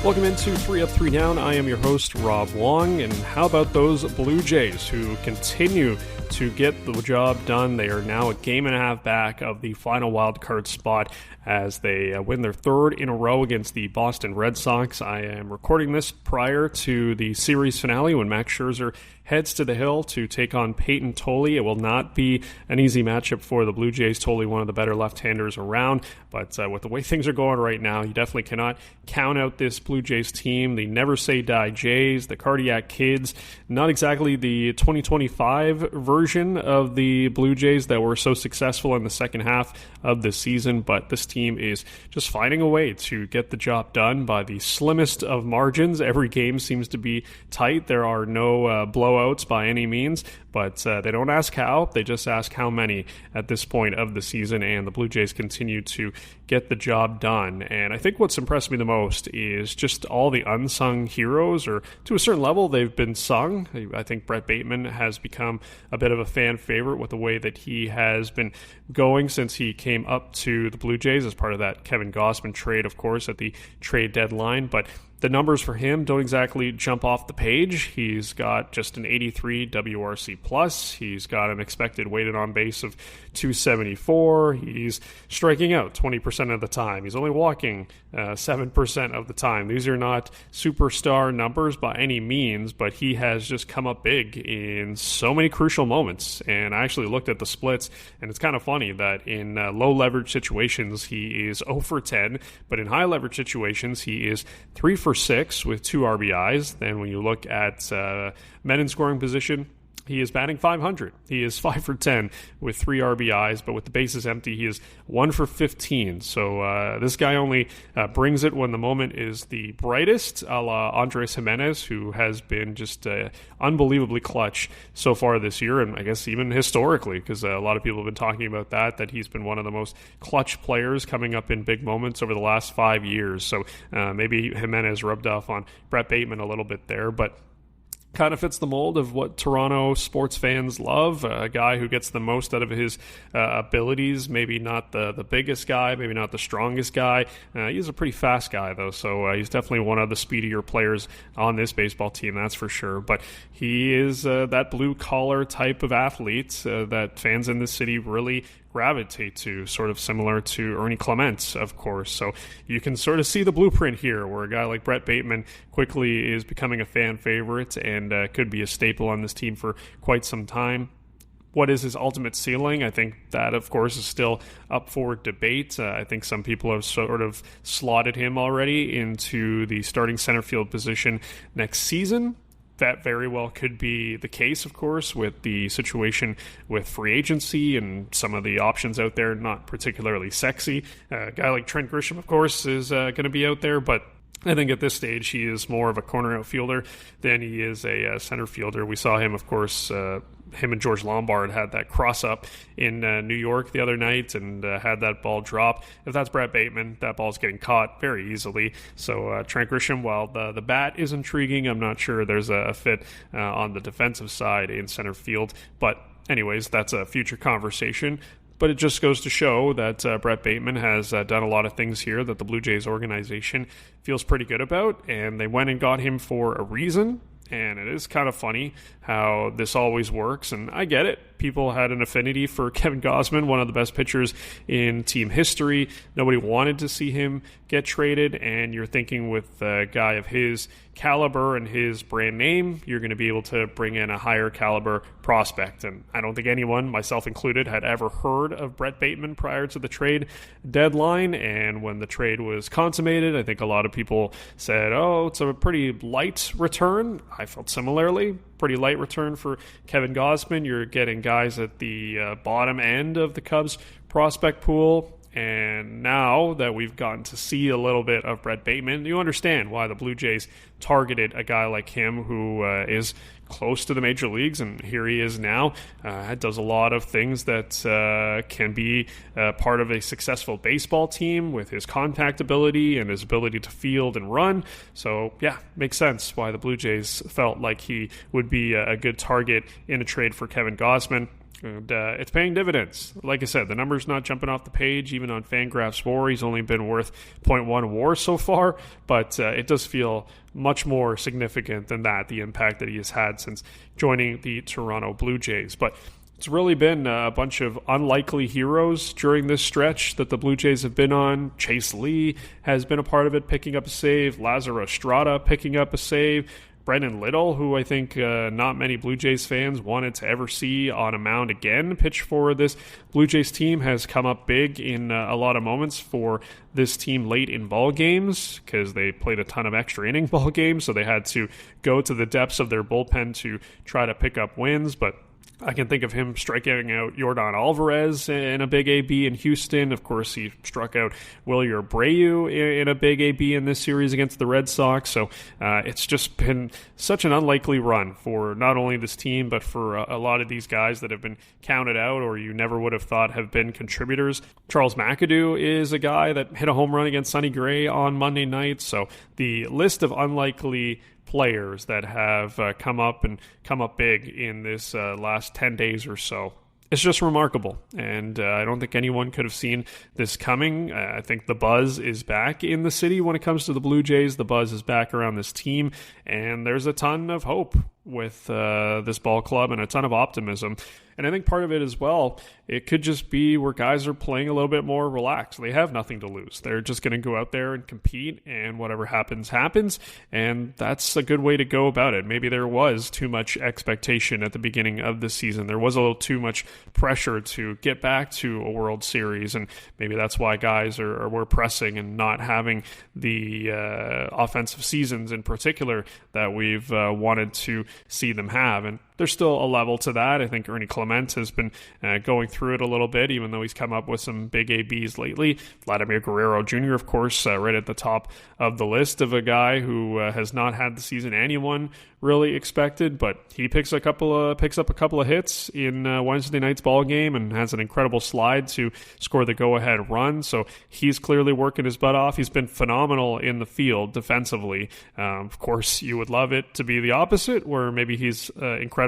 Welcome into 3 Up, 3 Down. I am your host, Rob Wong, and how about those Blue Jays who continue to get the job done? They are now a game and a half back of the final wild card spot as they win their third in a row against the Boston Red Sox. I am recording this prior to the series finale when Max Scherzer heads to the Hill to take on Peyton Tolle. It will not be an easy matchup for the Blue Jays. Tolle, one of the better left-handers around, but with the way things are going right now, you definitely cannot count out this Blue Jays team. The Never Say Die Jays, the Cardiac Kids, not exactly the 2025 version of the Blue Jays that were so successful in the second half of the season, but this team is just finding a way to get the job done by the slimmest of margins. Every game seems to be tight. There are no blowouts by any means, but they don't ask how, they just ask how many at this point of the season, and the Blue Jays continue to get the job done. And I think what's impressed me the most is just all the unsung heroes, or to a certain level they've been sung. I think Brett Bateman has become a bit of a fan favorite with the way that he has been going since he came up to the Blue Jays as part of that Kevin Gausman trade, of course, at the trade deadline. But the numbers for him don't exactly jump off the page. He's got just an 83 WRC plus. He's got an expected weighted on base of 274. He's striking out 20% of the time. He's only walking 7% of the time. These are not superstar numbers by any means, but he has just come up big in so many crucial moments. And I actually looked at the splits, and it's kind of funny that in low leverage situations he is 0 for 10, but in high leverage situations he is 3 for 6 with 2 RBIs. Then when you look at men in scoring position, he is batting .500. He is 5 for 10 with 3 RBIs, but with the bases empty, he is 1 for 15. So this guy only brings it when the moment is the brightest, a la Andres Jimenez, who has been just unbelievably clutch so far this year, and I guess even historically, because a lot of people have been talking about that he's been one of the most clutch players coming up in big moments over the last 5 years. So maybe Jimenez rubbed off on Brett Bateman a little bit there, but kind of fits the mold of what Toronto sports fans love, a guy who gets the most out of his abilities, maybe not the biggest guy, maybe not the strongest guy. He's a pretty fast guy, though, so he's definitely one of the speedier players on this baseball team, that's for sure. But he is that blue-collar type of athlete that fans in this city really gravitate to, sort of similar to Ernie Clement, of course. So you can sort of see the blueprint here, where a guy like Brett Bateman quickly is becoming a fan favorite and could be a staple on this team for quite some time. What is his ultimate ceiling? I think that, of course, is still up for debate. I think some people have sort of slotted him already into the starting center field position next season. That very well could be the case, of course, with the situation with free agency and some of the options out there, not particularly sexy. A guy like Trent Grisham, of course, is going to be out there, but I think at this stage he is more of a corner outfielder than he is a center fielder. We saw him, of course, him and George Lombard had that cross-up in New York the other night and had that ball drop. If that's Brett Bateman, that ball's getting caught very easily. So Trent Grisham, while the bat is intriguing, I'm not sure there's a fit on the defensive side in center field. But anyways, that's a future conversation. But it just goes to show that Brett Bateman has done a lot of things here that the Blue Jays organization feels pretty good about, and they went and got him for a reason. And it is kind of funny how this always works, and I get it. People had an affinity for Kevin Gausman, one of the best pitchers in team history. Nobody wanted to see him get traded, and you're thinking with a guy of his caliber and his brand name, you're going to be able to bring in a higher caliber prospect. And I don't think anyone, myself included, had ever heard of Brett Bateman prior to the trade deadline. And when the trade was consummated, I think a lot of people said, oh, it's a pretty light return. I felt similarly. Pretty light return for Kevin Gausman. You're getting guys at the bottom end of the Cubs prospect pool. And now that we've gotten to see a little bit of Brett Bateman, you understand why the Blue Jays targeted a guy like him who is close to the major leagues, and here he is now. Does a lot of things that can be part of a successful baseball team with his contact ability and his ability to field and run. So, yeah, makes sense why the Blue Jays felt like he would be a good target in a trade for Kevin Gausman. And it's paying dividends. Like I said, the number's not jumping off the page. Even on Fangraphs WAR, he's only been worth 0.1 WAR so far, but it does feel much more significant than that, the impact that he has had since joining the Toronto Blue Jays. But it's really been a bunch of unlikely heroes during this stretch that the Blue Jays have been on. Chase Lee has been a part of it, picking up a save. Lazaro Estrada picking up a save. Brendan Little, who I think not many Blue Jays fans wanted to ever see on a mound again pitch for this Blue Jays team, has come up big in a lot of moments for this team late in ball games because they played a ton of extra inning ball games, so they had to go to the depths of their bullpen to try to pick up wins. But I can think of him striking out Yordan Alvarez in a big AB in Houston. Of course, he struck out Willie Abreu in a big AB in this series against the Red Sox. So it's just been such an unlikely run for not only this team, but for a lot of these guys that have been counted out or you never would have thought have been contributors. Charles McAdoo is a guy that hit a home run against Sonny Gray on Monday night. So the list of unlikely players that have come up big in this last 10 days or so. It's just remarkable, and I don't think anyone could have seen this coming. I think the buzz is back in the city when it comes to the Blue Jays. The buzz is back around this team, and there's a ton of hope with this ball club and a ton of optimism. And I think part of it as well, it could just be where guys are playing a little bit more relaxed. They have nothing to lose. They're just going to go out there and compete, and whatever happens, happens. And that's a good way to go about it. Maybe there was too much expectation at the beginning of the season. There was a little too much pressure to get back to a World Series, and maybe that's why guys were pressing and not having the offensive seasons in particular that we've wanted to see them have. And there's still a level to that. I think Ernie Clement has been going through it a little bit, even though he's come up with some big ABs lately. Vladimir Guerrero Jr., of course, right at the top of the list of a guy who has not had the season anyone really expected, but he picks up a couple of hits in Wednesday night's ball game and has an incredible slide to score the go-ahead run. So he's clearly working his butt off. He's been phenomenal in the field defensively. Of course, you would love it to be the opposite, where maybe he's incredible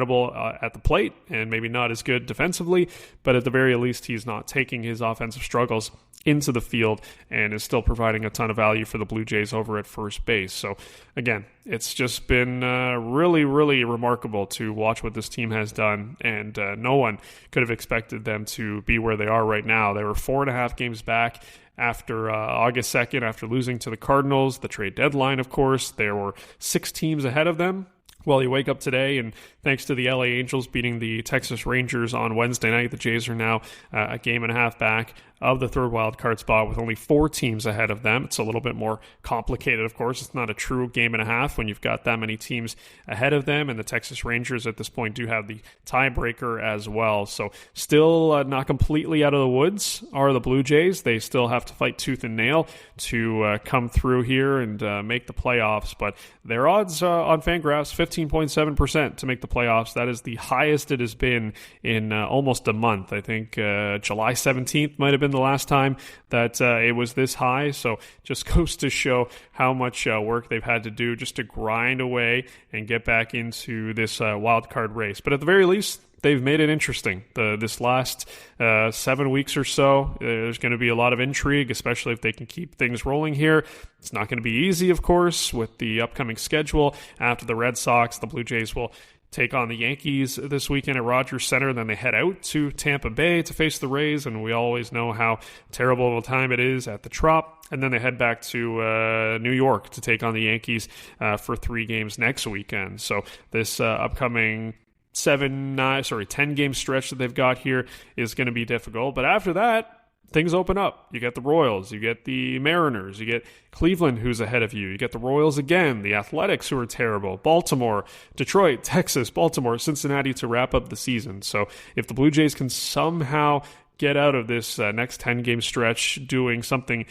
at the plate and maybe not as good defensively, but at the very least, he's not taking his offensive struggles into the field and is still providing a ton of value for the Blue Jays over at first base. So again, it's just been really, really remarkable to watch what this team has done, and no one could have expected them to be where they are right now. They were 4.5 games back after August 2nd, after losing to the Cardinals, the trade deadline, of course. There were 6 teams ahead of them. Well, you wake up today, and thanks to the LA Angels beating the Texas Rangers on Wednesday night, the Jays are now a game and a half back of the third wild card spot with only 4 teams ahead of them. It's a little bit more complicated, of course. It's not a true game and a half when you've got that many teams ahead of them, and the Texas Rangers at this point do have the tiebreaker as well. So still not completely out of the woods are the Blue Jays. They still have to fight tooth and nail to come through here and make the playoffs, but their odds on Fangraphs, 15.7% to make the playoffs. That is the highest it has been in almost a month. I think July 17th might have been the last time that it was this high. So just goes to show how much work they've had to do just to grind away and get back into this wild card race. But at the very least, they've made it interesting. This last 7 weeks or so, there's going to be a lot of intrigue, especially if they can keep things rolling here. It's not going to be easy, of course, with the upcoming schedule. After the Red Sox, the Blue Jays will take on the Yankees this weekend at Rogers Center. Then they head out to Tampa Bay to face the Rays, and we always know how terrible of a time it is at the Trop. And then they head back to New York to take on the Yankees for 3 games next weekend. So this upcoming 10-game stretch that they've got here is going to be difficult. But after that, things open up. You get the Royals, you get the Mariners, you get Cleveland, who's ahead of you. You get the Royals again, the Athletics, who are terrible, Baltimore, Detroit, Texas, Baltimore, Cincinnati to wrap up the season. So if the Blue Jays can somehow get out of this next 10-game stretch doing something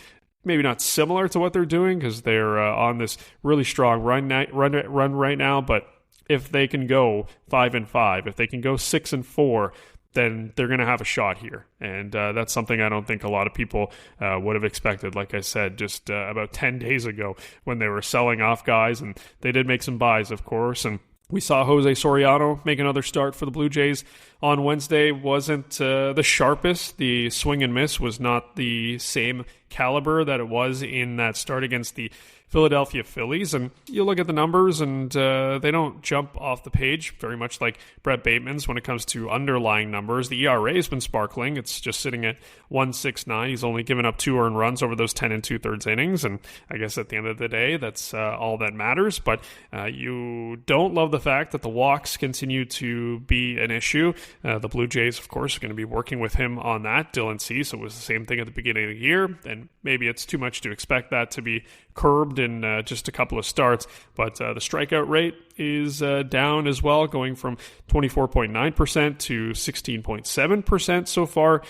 maybe not similar to what they're doing, because they're on this really strong run right now, but if they can go 5-5, if they can go 6-4, then they're going to have a shot here. And that's something I don't think a lot of people would have expected. Like I said, just about 10 days ago when they were selling off guys, and they did make some buys, of course. And we saw Jose Soriano make another start for the Blue Jays on Wednesday wasn't the sharpest. The swing and miss was not the same caliber that it was in that start against the Philadelphia Phillies. And you look at the numbers and they don't jump off the page very much like Brett Bateman's when it comes to underlying numbers. The ERA has been sparkling. It's just sitting at 1.69. He's only given up 2 earned runs over those 10 2/3 innings. And I guess at the end of the day, that's all that matters. But you don't love the fact that the walks continue to be an issue. The Blue Jays, of course, are going to be working with him on that. Dylan Cease, it was the same thing at the beginning of the year. And maybe it's too much to expect that to be curbed in just a couple of starts, but the strikeout rate is down as well, going from 24.9% to 16.7% so far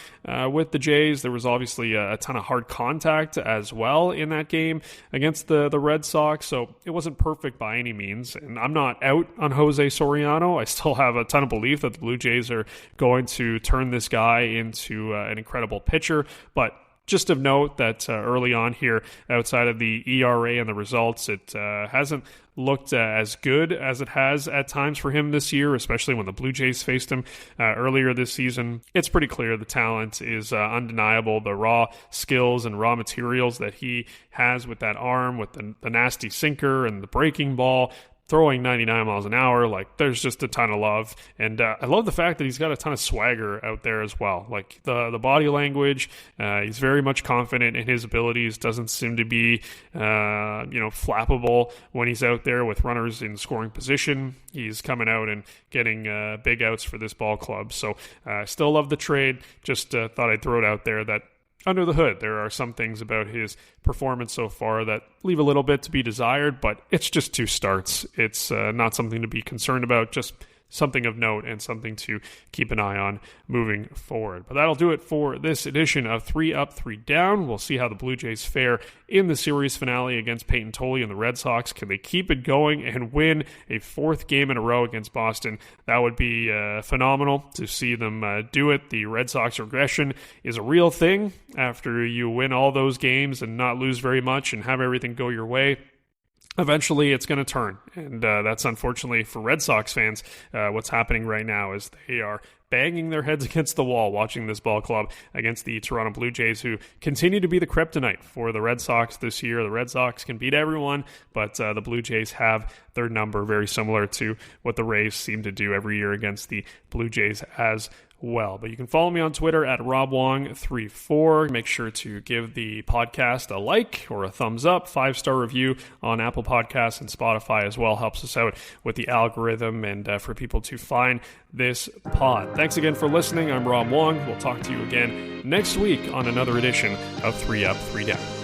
with the Jays. There was obviously a ton of hard contact as well in that game against the Red Sox, so it wasn't perfect by any means, and I'm not out on Jose Soriano. I still have a ton of belief that the Blue Jays are going to turn this guy into an incredible pitcher, but just of note that early on here, outside of the ERA and the results, it hasn't looked as good as it has at times for him this year, especially when the Blue Jays faced him earlier this season. It's pretty clear the talent is undeniable. The raw skills and raw materials that he has with that arm, with the nasty sinker and the breaking ball, throwing 99 miles an hour, like there's just a ton of love. And I love the fact that he's got a ton of swagger out there as well. Like the body language, he's very much confident in his abilities, doesn't seem to be, flappable when he's out there with runners in scoring position. He's coming out and getting big outs for this ball club. So I still love the trade. Just thought I'd throw it out there that under the hood, there are some things about his performance so far that leave a little bit to be desired, but it's just 2 starts. It's not something to be concerned about, just something of note and something to keep an eye on moving forward. But that'll do it for this edition of 3 Up, 3 Down. We'll see how the Blue Jays fare in the series finale against Peyton Tolley and the Red Sox. Can they keep it going and win a 4th game in a row against Boston? That would be phenomenal to see them do it. The Red Sox regression is a real thing after you win all those games and not lose very much and have everything go your way. Eventually, it's going to turn, and that's unfortunately for Red Sox fans what's happening right now is they are banging their heads against the wall watching this ball club against the Toronto Blue Jays, who continue to be the kryptonite for the Red Sox this year. The Red Sox can beat everyone, but the Blue Jays have their number, very similar to what the Rays seem to do every year against the Blue Jays as well. But you can follow me on Twitter at RobWong34. Make sure to give the podcast a like or a thumbs up. 5-star review on Apple Podcasts and Spotify as well helps us out with the algorithm and for people to find this pod. Thanks again for listening. I'm Rob Wong. We'll talk to you again next week on another edition of 3 Up, 3 Down.